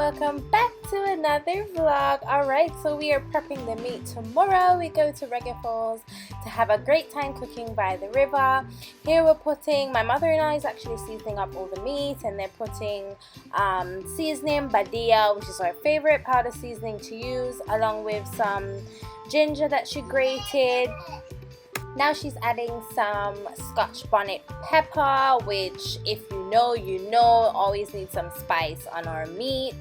welcome back to another vlog. Alright, so we are prepping the meat. Tomorrow we go to Reggae Falls to have a great time cooking by the river. Here we're putting, my mother-in-law is actually seasoning up all the meat, and they're putting seasoning, badia, which is our favorite powder seasoning to use, along with some ginger that she grated. Now she's adding some Scotch bonnet pepper, which if you know, you know, always need some spice on our meats.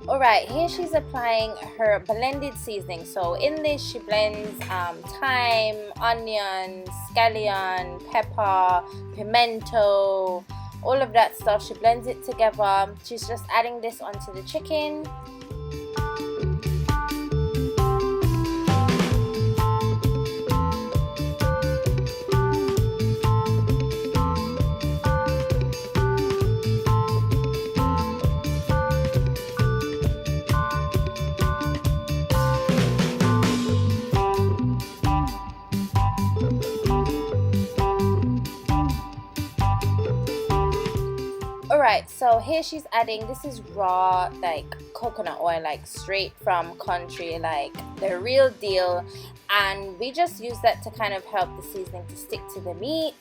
Alright, here she's applying her blended seasoning. So in this she blends thyme, onion, scallion, pepper, pimento, all of that stuff. She blends it together. She's just adding this onto the chicken. Alright, so here she's adding, this is raw like coconut oil, like straight from country, like the real deal, and we just use that to kind of help the seasoning to stick to the meat.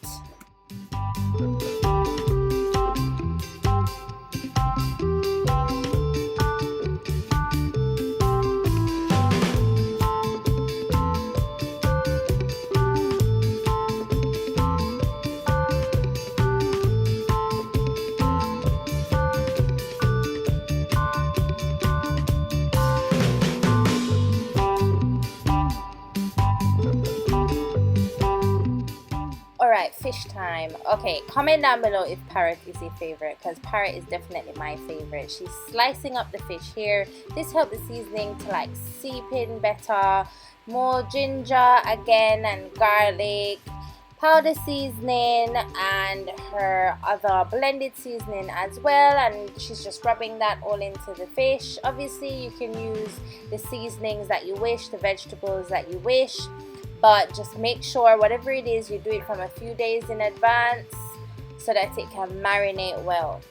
Alright, fish time. Okay, comment down below if parrot is your favorite, because parrot is definitely my favorite. She's slicing up the fish here. This helps the seasoning to like seep in better. More ginger again, and garlic, powder seasoning, and her other blended seasoning as well, and she's just rubbing that all into the fish. Obviously you can use the seasonings that you wish, the vegetables that you wish, but just make sure whatever it is, you do it from a few days in advance so that it can marinate well.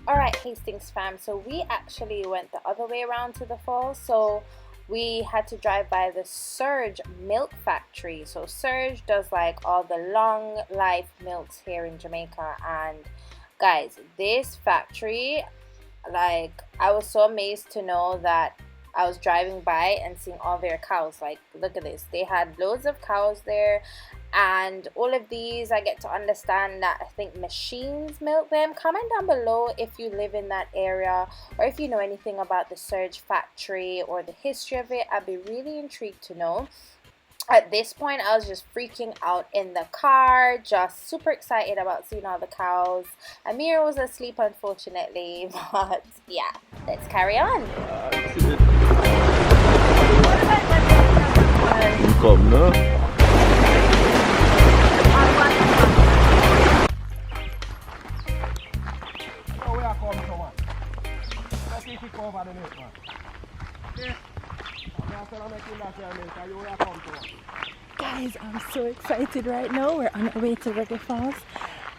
Alright, Hastings fam, so we actually went the other way around to the falls. So we had to drive by the Surge milk factory. So Surge does like all the long life milks here in Jamaica, and guys, this factory, Like, I was so amazed to know that I was driving by and seeing all their cows. Like, look at this. They had loads of cows there. And all of these, I get to understand that I think machines milk them. Comment down below if you live in that area or if you know anything about the Surge factory or the history of it. I'd be really intrigued to know. At this point, I was just freaking out in the car, just super excited about seeing all the cows. Amir was asleep, unfortunately, but yeah, let's carry on. Come now. Guys, I'm so excited right now. We're on our way to Reggae Falls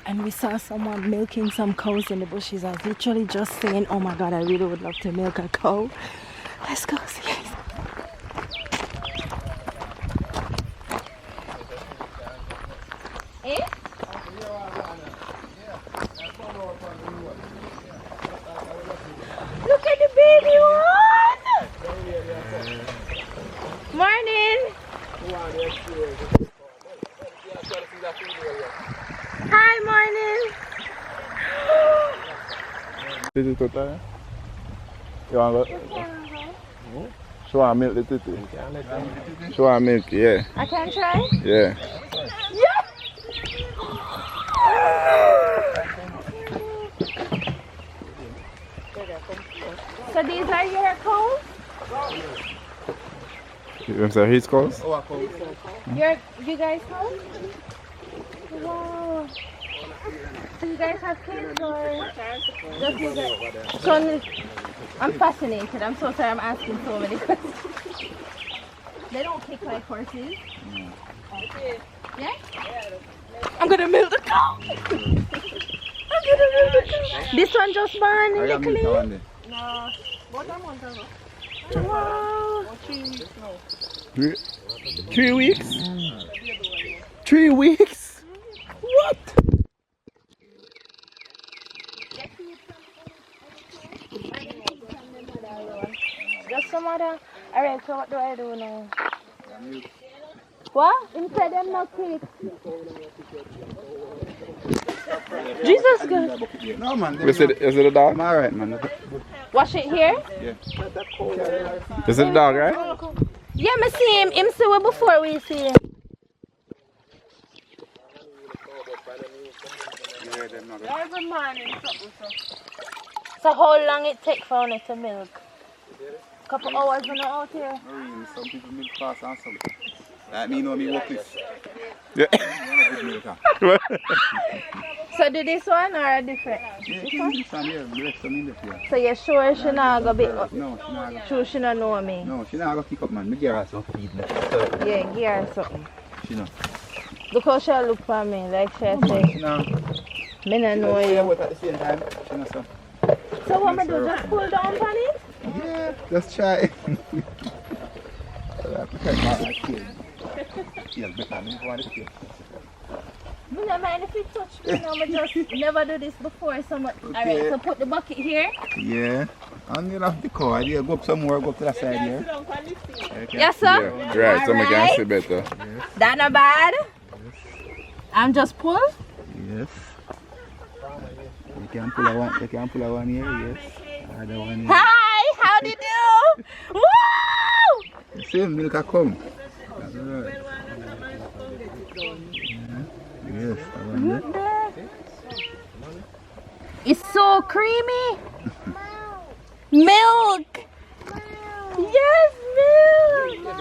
and we saw someone milking some cows in the bushes. I was literally just saying, oh my god, I really would love to milk a cow. Let's go see guys. Look at the baby one! Morning! Hi, morning! Titty tota. You want to go? She want milk the titty. She want milk, yeah. I can try? Yeah. Yeah! So these are your cows? You want to say his calls? You guys cows? Wow. So you guys have kids or just you guys? So I'm fascinated. I'm so sorry I'm asking so many questions. They don't kick like horses. Yeah? I'm gonna milk the cow. I'm gonna milk the cow. This one just born in Italy? No. Wow. 3 weeks? 3 weeks? What? Just some other. Alright, so what do I do now? What? Inside them not quick. Jesus God. No man. Is it a dog? I'm alright man. Wash it here? Yeah. Is it a dog, right? Yeah, I see him. Him see we before we see him. Every morning something so how long it take for it to milk? Couple hours when out here. Some people milk fast and some. Like me know me work this. Yeah. So do this one or different? Yeah, this one here, the rest of me left here. So you're sure she not go be No, she not go. sure she not know me? No, she not go pick up man. Me give her some feed. Yeah, give her something. She know. Look how she look for me, like she say. She know. Me not know She you. but at the same time, she know some. So what am I do? Just pull down on it? Yeah, just try. Protect my kid. Yeah, better. Me want to kill. Me not mind if it touch me now, I just never do this before. So alright, so put the bucket here. Yeah. And you have the car. You go up some more, go up to that side here. Yes, sir? Yeah, right, so I can see better. That not bad? I'm just pull? Yes. You can pull a one, here, yes. Other one here. Hi, how do you do? Woo! Same milk a come. That's right. Yes, that one there. It's so creamy. Milk. Yes, milk.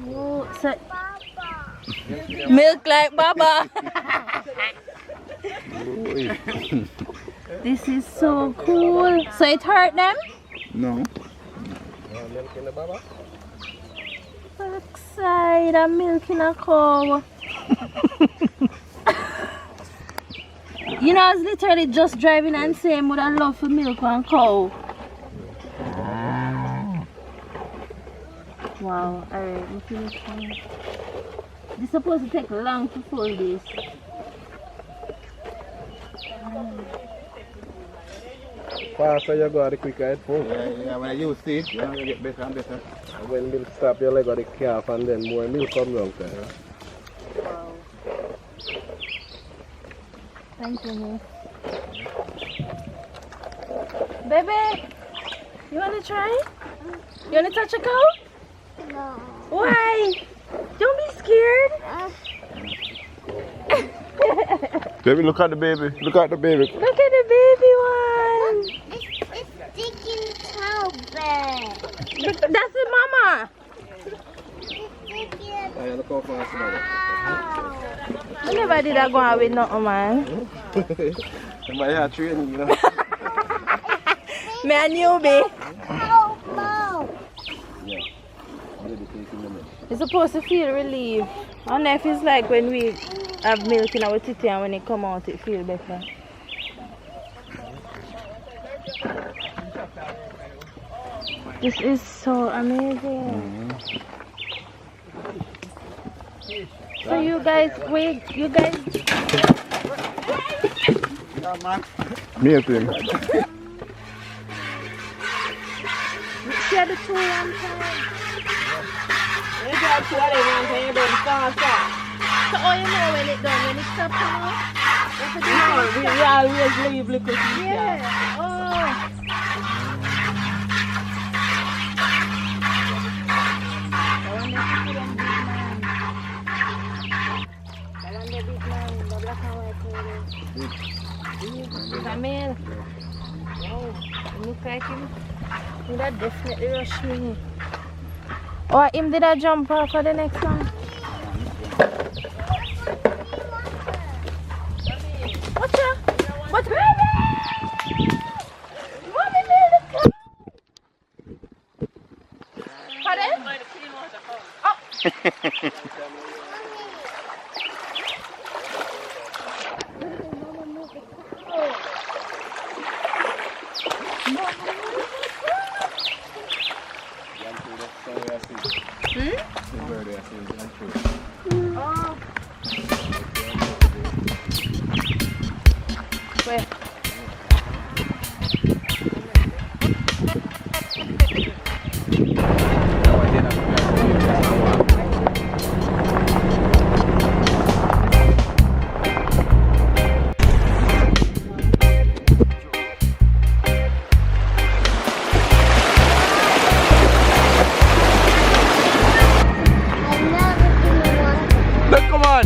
Oh, so, milk like Baba. This is so cool. So it hurt them? No. Backside, I'm milking a cow. You know, I was literally just driving and saying would I love for milk one cow. Wow, alright, look at this. This is supposed to take long to fold this. Faster you go, the quicker it full. Yeah, when you see it, you're going to get better and better. And when milk stop, you let go the calf and then more milk come down there. Wow. Thank you, miss. Baby, you want to try? You want to touch a cow? No. Why? Don't be scared. Baby, look at the baby. Look at the baby. Look at the baby one. It's sticking so bad. That's the mama. It's sticking. Oh, look how fast you know. I never did that go out with nothing, man. You might have training, you know. Me a newbie. Oh, no. You're supposed to feel relief. I don't know if it's like when we have milk in our titty and when it come out it feel better. This is so amazing. So you guys, wait, you guys. Me and him. Share the two one time. You got two of them and you don't faster. So all you know when it done, when it stops coming out? No, we always leave little things. Yeah. Oh. Camille. Wow. Look like him. He that definitely rush me. Or him did I jump off for the next one? What's that? What's baby? Mommy made it come. Pardon? Oh. Where? Look, come on.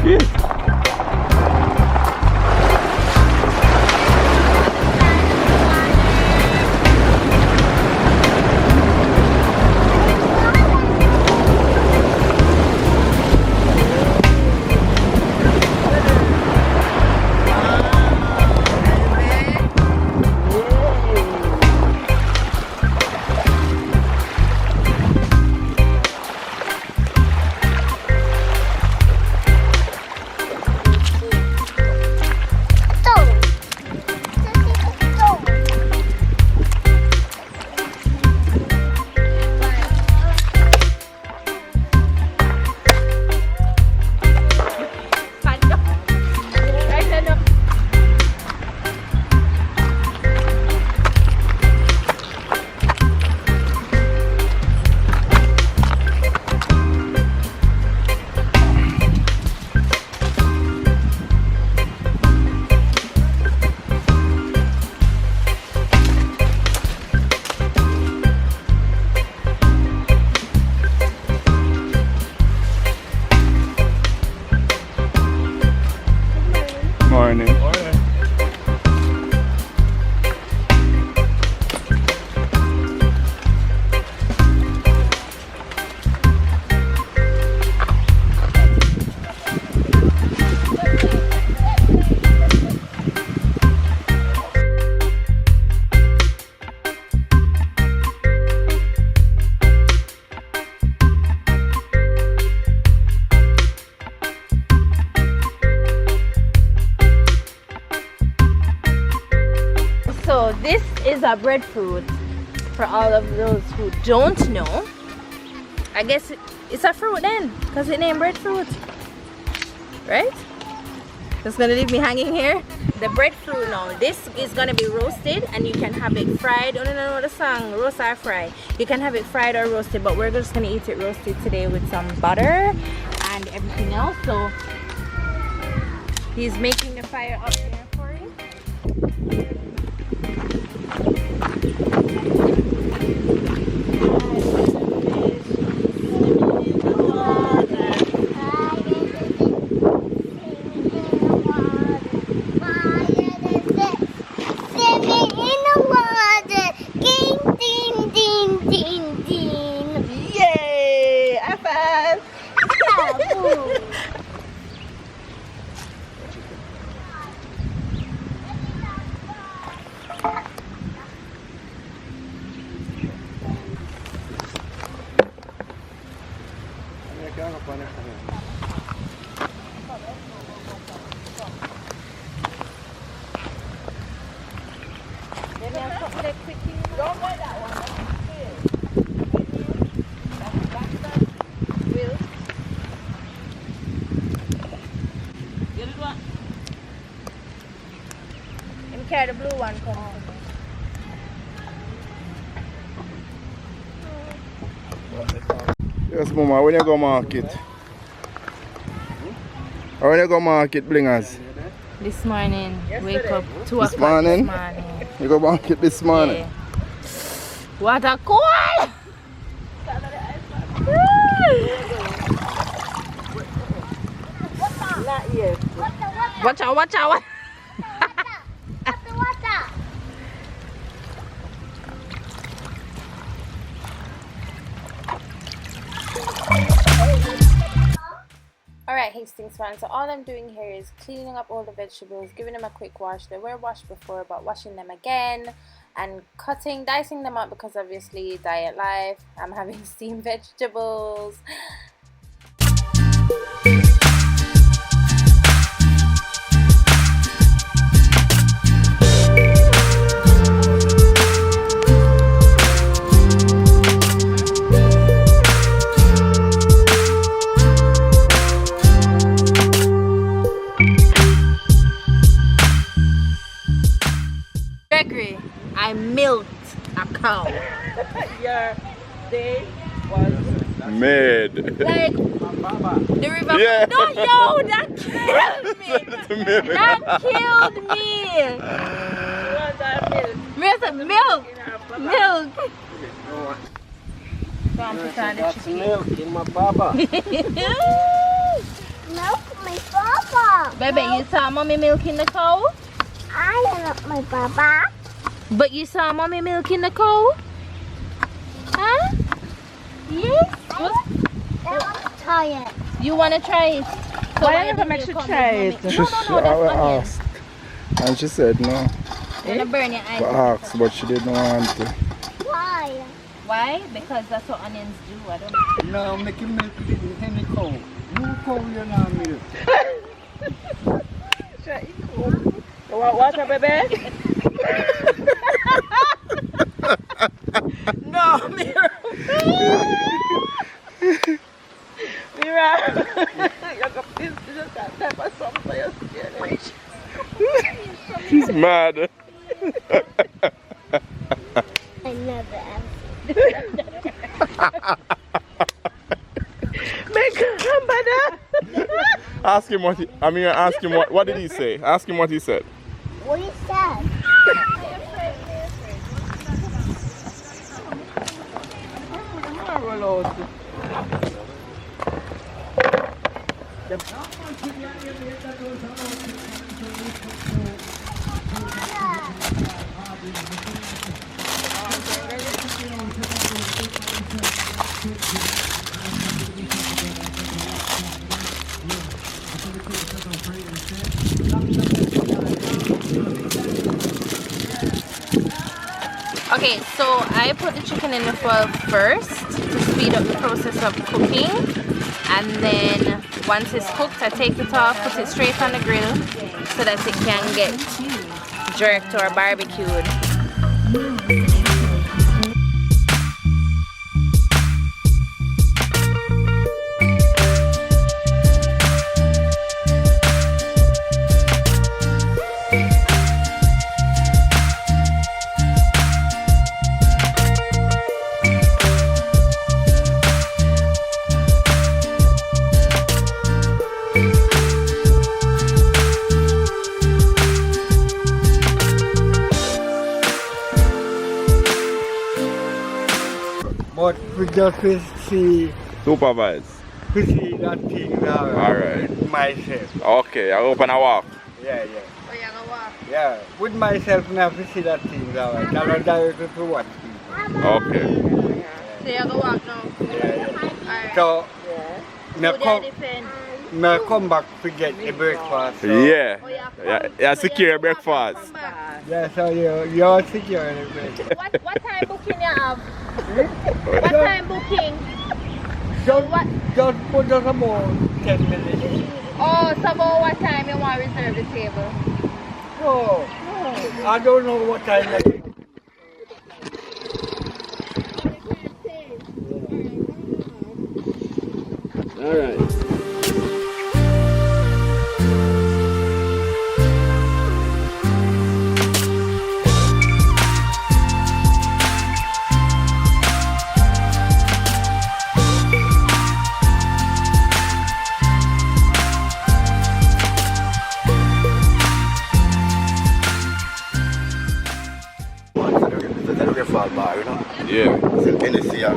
Yes. Morning. So this is a breadfruit for all of those who don't know. I guess it's a fruit then, because it named breadfruit, right? Just gonna leave me hanging here. The breadfruit now. This is gonna be roasted and you can have it fried. I don't know the song, roast or fry. You can have it fried or roasted, but we're just gonna eat it roasted today with some butter and everything else. So he's making the fire up there for it. Yay! High five! And carry the blue one, come on. Yes, Mama, when you go market? Or when you go market, blingers? This morning, wake up 2 This o'clock morning? this morning. You go market this morning? Yeah. What a cool! Not yet. Watch out, watch out! Alright, Hastings fans, so all I'm doing here is cleaning up all the vegetables, giving them a quick wash. They were washed before, but washing them again and dicing them up because obviously diet life. I'm having steamed vegetables. Gregory, I milked a cow. Your day was Made. Like the river. Yeah. No, yo, that killed me. That killed me. Milk. Milk. Go on, put on the That's chicken. milk in my baba. Milk my papa. Baby, you saw mommy milking the cow? I love my papa. But you saw mommy milking the cow? Huh? Yes? I'm tired. You want to try it? So Why you never did make you she come try with it? mommy? She No, that's onion. asked. And she said no. You're gonna burn your eyes. But asked, but she didn't want to. Why? Why? Because that's what onions do. I don't know. No, make him milk any cow. No cow you not milk. You want water, baby? No, Mira. Mira. You got this just that type of something for your skin. She's mad. I never asked. Make come by that. Ask him what he, ask him what did he say? Ask him what he said. What is that? Okay, so I put the chicken in the foil first to speed up the process of cooking, and then once it's cooked I take it off, put it straight on the grill so that it can get jerked or barbecued. But we just will see Supervise. to see that thing now. Alright. With myself. Okay, I open a walk. Yeah. Oh, yeah, go walk. Yeah. With myself now to see that thing now. I cannot direct to watch people. Okay. So you go walk now. Yeah. Alright. So, Who me they defend? come back to get a breakfast. So. Yeah. Oh, yeah. Yeah, secure breakfast. Come back. Yeah, so you're secure in the breakfast. What time booking you have? What time booking? Just put us about 10 minutes. Oh, so about what time you want to reserve the table? Oh, I don't know what time it is. Alright. Bar, you know? Yeah. It's in Tennessee, yeah.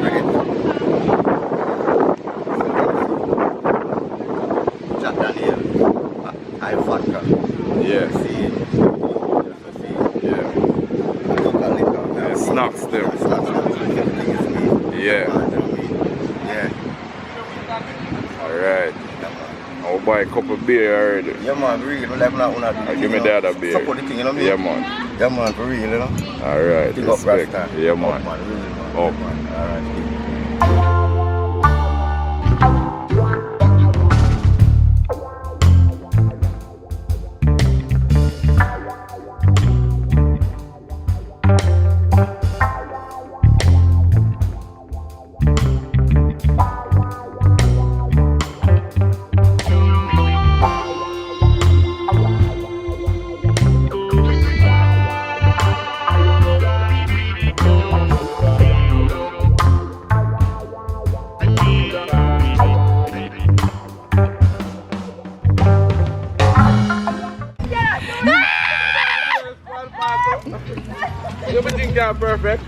Reggae. Jack Daniel. High vodka. Yeah. See. Yeah. Local liquor. Yeah, snacks them. Snacks. Everything is me. Yeah. Yeah. Alright. I'll buy a couple beer already. Yeah, man, for real. Like, Give me the other beer. Support the thing, you know what I mean? Yeah, man. Yeah, man, for real, you know? Alright. Pick up Respect. Rasta. Yeah, man. Up, man, really, man. Up. Man. Alright. Everything got perfect.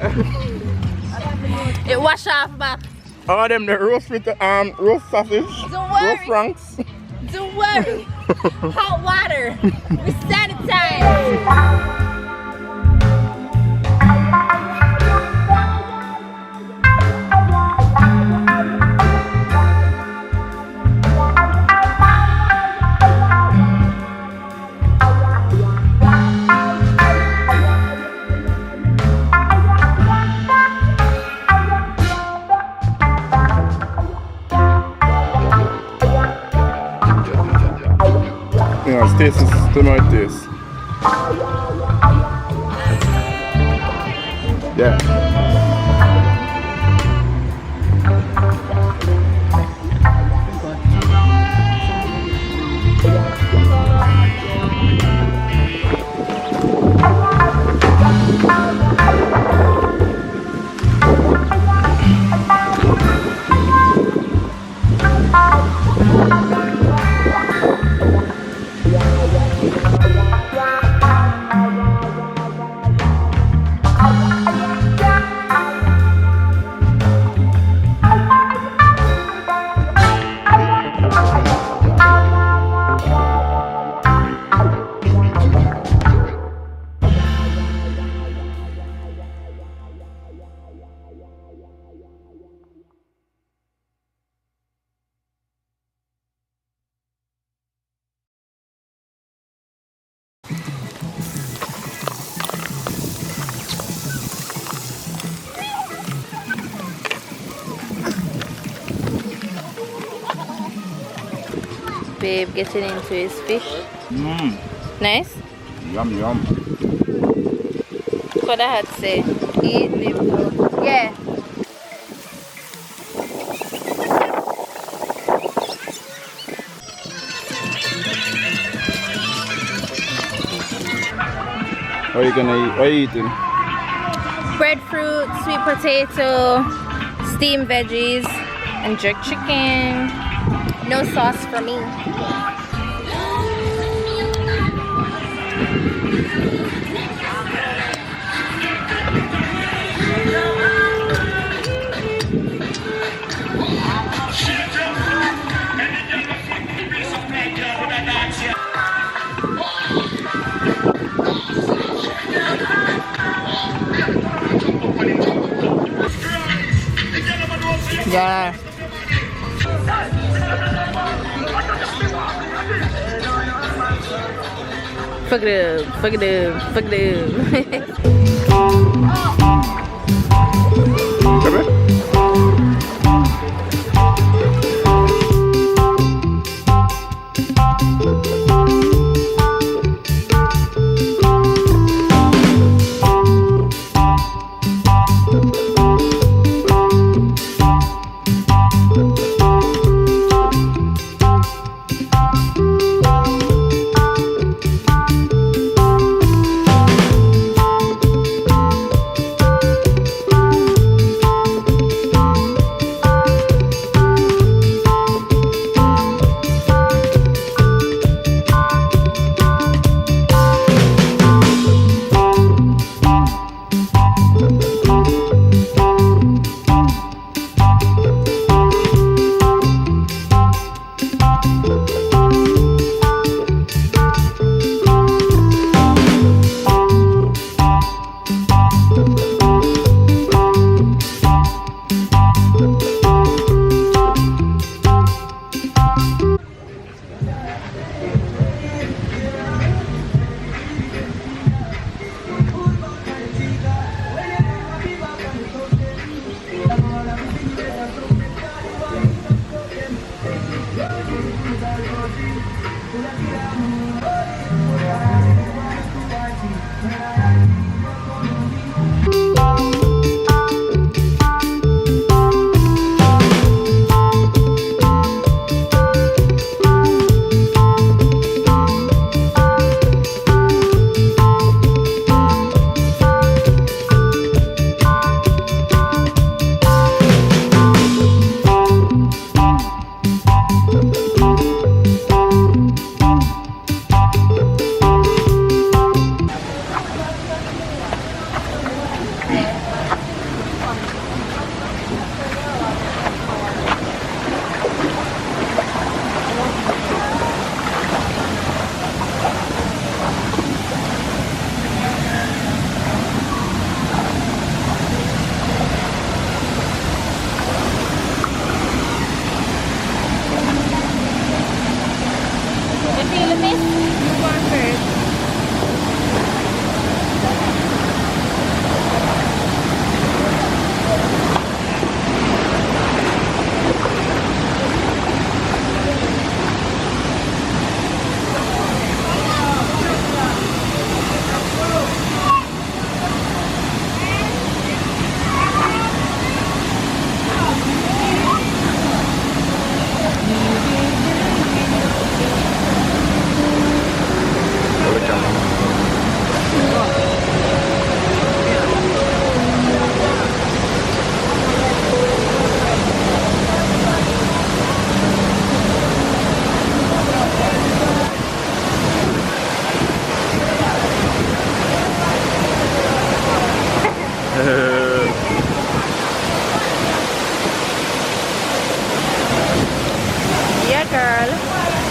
It wash off back. Oh, them the roast with the roast sausage. Don't worry. Roast franks. Don't worry. Hot water. We sanitize. Yeah, taste is to my taste. Yeah. Babe getting into his fish. Nice? Yum yum. What I had to say. Eat, live, grow. Yeah. What are you gonna eat? What are you eating? Breadfruit, sweet potato, steamed veggies, and jerk chicken. No sauce for me. Yeah. Fuck it up, fuck it up, fuck it up.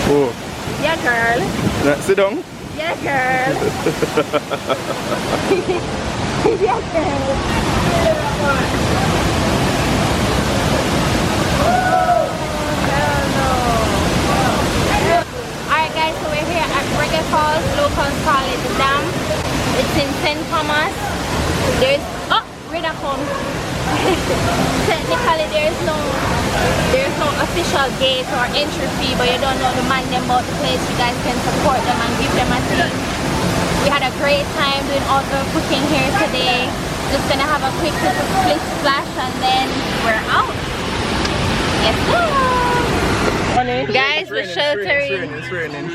Oh. Yeah, girl. Sit down. Yeah, girl. Yeah, girl. Alright guys, so we're here at Reggae Falls. Locals call it the dam. It's in St. Thomas. There's Rita comes. Technically there's no official gate or entry fee, but you don't know the man them about the place. You guys can support them and give them a thing. We had a great time doing outdoor cooking here today. Just gonna have a quick little split splash and then we're out. Yes, sir. Guys, we're sheltering. It's raining.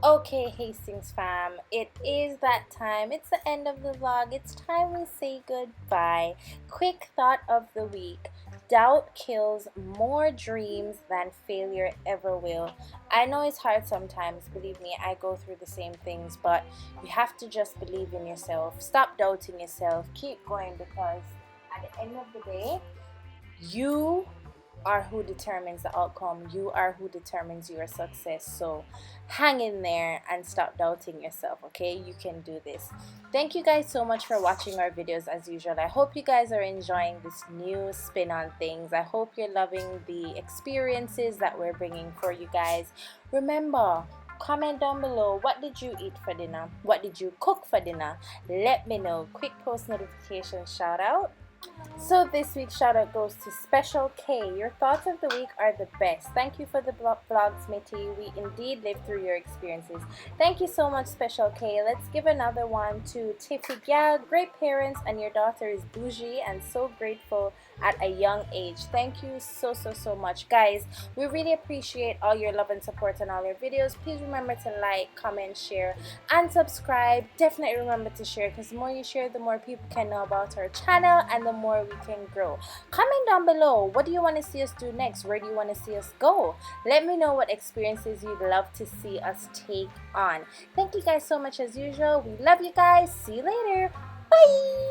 Okay, Hastings fam, it is that time. It's the end of the vlog. It's time we say goodbye. Quick thought of the week. Doubt kills more dreams than failure ever will. I know it's hard sometimes, believe me, I go through the same things, but you have to just believe in yourself. Stop doubting yourself. Keep going, because at the end of the day, you are who determines the outcome. You are who determines your success. So hang in there and stop doubting yourself, okay? You can do this. Thank you guys so much for watching our videos as usual. I hope you guys are enjoying this new spin on things. I hope you're loving the experiences that we're bringing for you guys. Remember, comment down below, what did you eat for dinner? What did you cook for dinner? Let me know. Quick post notification shout out. So this week's shout out goes to Special K. Your thoughts of the week are the best. Thank you for the vlogs, Mitty. We indeed lived through your experiences. Thank you so much, Special K. Let's give another one to Tiffy Gal. Great parents, and your daughter is bougie and so grateful at a young age. Thank you so much, guys. We really appreciate all your love and support on all your videos. Please remember to like, comment, share, and subscribe. Definitely remember to share, because the more you share, the more people can know about our channel and the more we can grow. Comment down below, what do you want to see us do next? Where do you want to see us go? Let me know what experiences you'd love to see us take on. Thank you guys so much as usual. We love you guys. See you later. Bye.